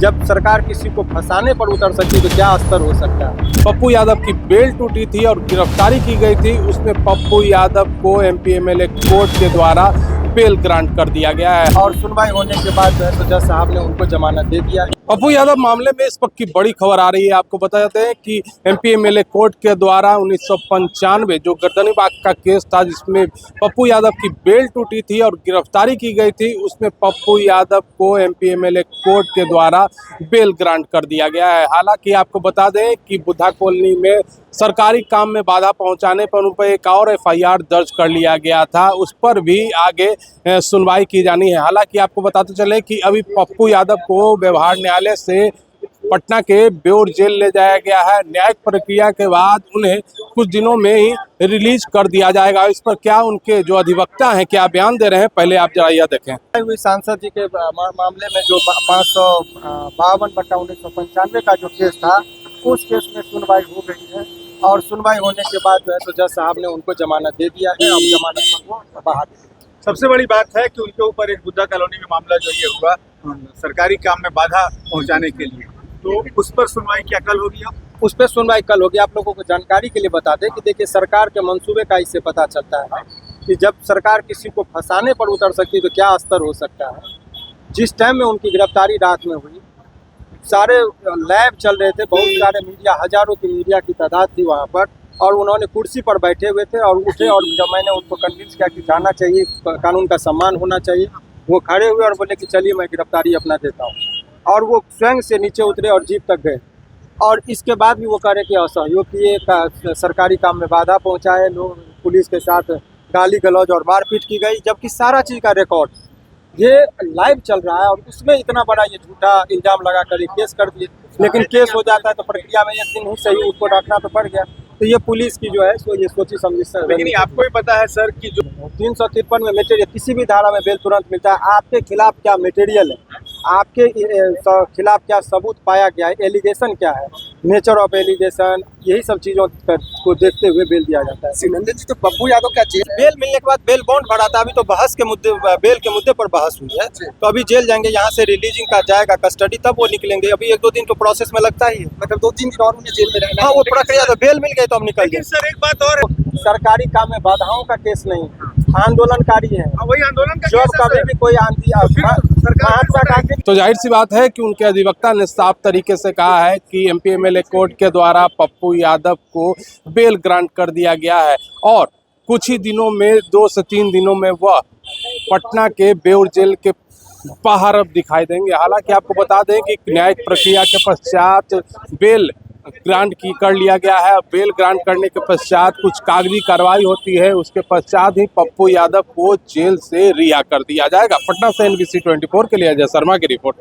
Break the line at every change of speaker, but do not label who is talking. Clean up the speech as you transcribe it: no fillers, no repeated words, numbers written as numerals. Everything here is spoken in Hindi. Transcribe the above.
जब सरकार किसी को फंसाने पर उतर सकती तो क्या स्तर हो सकता है।
पप्पू यादव की बेल टूटी थी और गिरफ्तारी की गई थी, उसमें पप्पू यादव को एमपी एमएलए कोर्ट के द्वारा बेल ग्रांट कर दिया गया है
और सुनवाई होने के बाद जो है तो जज साहब ने उनको जमानत दे दिया है।
पप्पू यादव मामले में इस वक्त की बड़ी खबर आ रही है। आपको बताते हैं कि एमपी एमएलए कोर्ट के द्वारा 1995 जो गर्दनीबाग का केस था जिसमें पप्पू यादव की बेल टूटी थी और गिरफ्तारी की गई थी, उसमें पप्पू यादव को एमपी एमएलए कोर्ट के द्वारा बेल ग्रांट कर दिया गया है। हालांकि आपको बता दें कि बुद्धा कॉलोनी में सरकारी काम में बाधा पहुंचाने पर उन पर एक और एफआईआर दर्ज कर लिया गया था, उस पर भी आगे सुनवाई की जानी है। हालांकि आपको बताते चले कि अभी पप्पू यादव को व्यवहार न्यायालय से पटना के बेउर जेल ले जाया गया है। न्यायिक प्रक्रिया के बाद उन्हें कुछ दिनों में ही रिलीज कर दिया जाएगा। इस पर क्या उनके जो अधिवक्ता हैं क्या बयान दे रहे हैं, पहले आप जरा यह देखें।
हुई सांसद जी के मामले में जो 552/1995 का जो केस था, उस केस में सुनवाई हो गई है और सुनवाई होने के बाद जो है तो जज साहब ने उनको जमानत दे दिया है और जमानत पर वो बाहर।
सबसे बड़ी बात है कि उनके ऊपर एक बुद्धा कॉलोनी में मामला जो ये हुआ सरकारी काम में बाधा पहुंचाने के लिए, तो उस पर सुनवाई क्या कल होगी? अब
उस पर सुनवाई कल होगी। आप लोगों को जानकारी के लिए बता दें कि देखिए सरकार के मंसूबे का इससे पता चलता है कि जब सरकार किसी को फंसाने पर उतर सकती तो क्या स्तर हो सकता है। जिस टाइम में उनकी गिरफ्तारी रात में हुई, सारे लैब चल रहे थे, बहुत सारे मीडिया, हजारों की मीडिया की तादाद थी वहाँ पर, और उन्होंने कुर्सी पर बैठे हुए थे और उठे और जब मैंने उनको कन्विंस किया कि जाना चाहिए, कानून का सम्मान होना चाहिए, वो खड़े हुए और बोले कि चलिए मैं गिरफ्तारी अपना देता हूँ, और वो स्वयं से नीचे उतरे और जीप तक गए। और इसके बाद भी वो कह रहे कि असहयोग किए, सरकारी काम में बाधा पहुँचाए, लोग पुलिस के साथ गाली गलौज और मारपीट की गई, जबकि सारा चीज़ का रिकॉर्ड ये लाइव चल रहा है और उसमें इतना बड़ा ये झूठा इल्जाम लगा कर ये केस कर दिए। लेकिन केस हो जाता है तो प्रक्रिया में एक दिन ही सही उसको रखना तो पड़ गया। तो ये पुलिस की जो है सो ये सोची समझी सर।
लेकिन आपको भी पता है सर कि जो
353 में मटेरियल, किसी भी धारा में बेल तुरंत मिलता है। आपके खिलाफ क्या मटेरियल है, आपके खिलाफ क्या सबूत पाया गया है, एलिगेशन क्या है, नेचर ऑफ एलिगेशन, यही सब चीज़ों को देखते हुए बेल दिया जाता है।
सिमंदर जी, तो पप्पू यादव क्या चीज
बेल मिलने के बाद बेल बॉन्ड भरा था, अभी तो बहस के मुद्दे, बेल के मुद्दे पर बहस हुई है, तो अभी जेल जाएंगे, यहाँ से रिलीजिंग का जाएगा कस्टडी, तब वो निकलेंगे। अभी 1-2 दिन तो प्रोसेस में लगता ही है,
मतलब 2-3 दिन और उन्हें जेल में रहना
हाँ वो प्रक्रिया, तो बेल मिल गई तो हम निकल
लेकिन
गए।
सर एक बात और,
सरकारी काम में बाधाओं का केस नहीं, आंदोलनकारी है,
वही आंदोलन का
जो
केस है
कभी
सर।
भी कोई आंधी महात्मा गांधी।
तो जाहिर सी बात है कि उनके अधिवक्ता ने साफ तरीके से कहा है कि एमपी एमएलए कोर्ट के द्वारा पप्पू यादव को बेल ग्रांट कर दिया गया है और कुछ ही दिनों में 2 से 3 दिनों में वह पटना के बेउर जेल के बाहर अब दिखाई देंगे। हालांकि आपको बता दें कि न्यायिक प्रक्रिया के पश्चात बेल ग्रांट कर लिया गया है। बेल ग्रांट करने के पश्चात कुछ कागजी कार्रवाई होती है, उसके पश्चात ही पप्पू यादव को जेल से रिहा कर दिया जाएगा। पटना से NBC 24 के लिए अजय शर्मा की रिपोर्ट।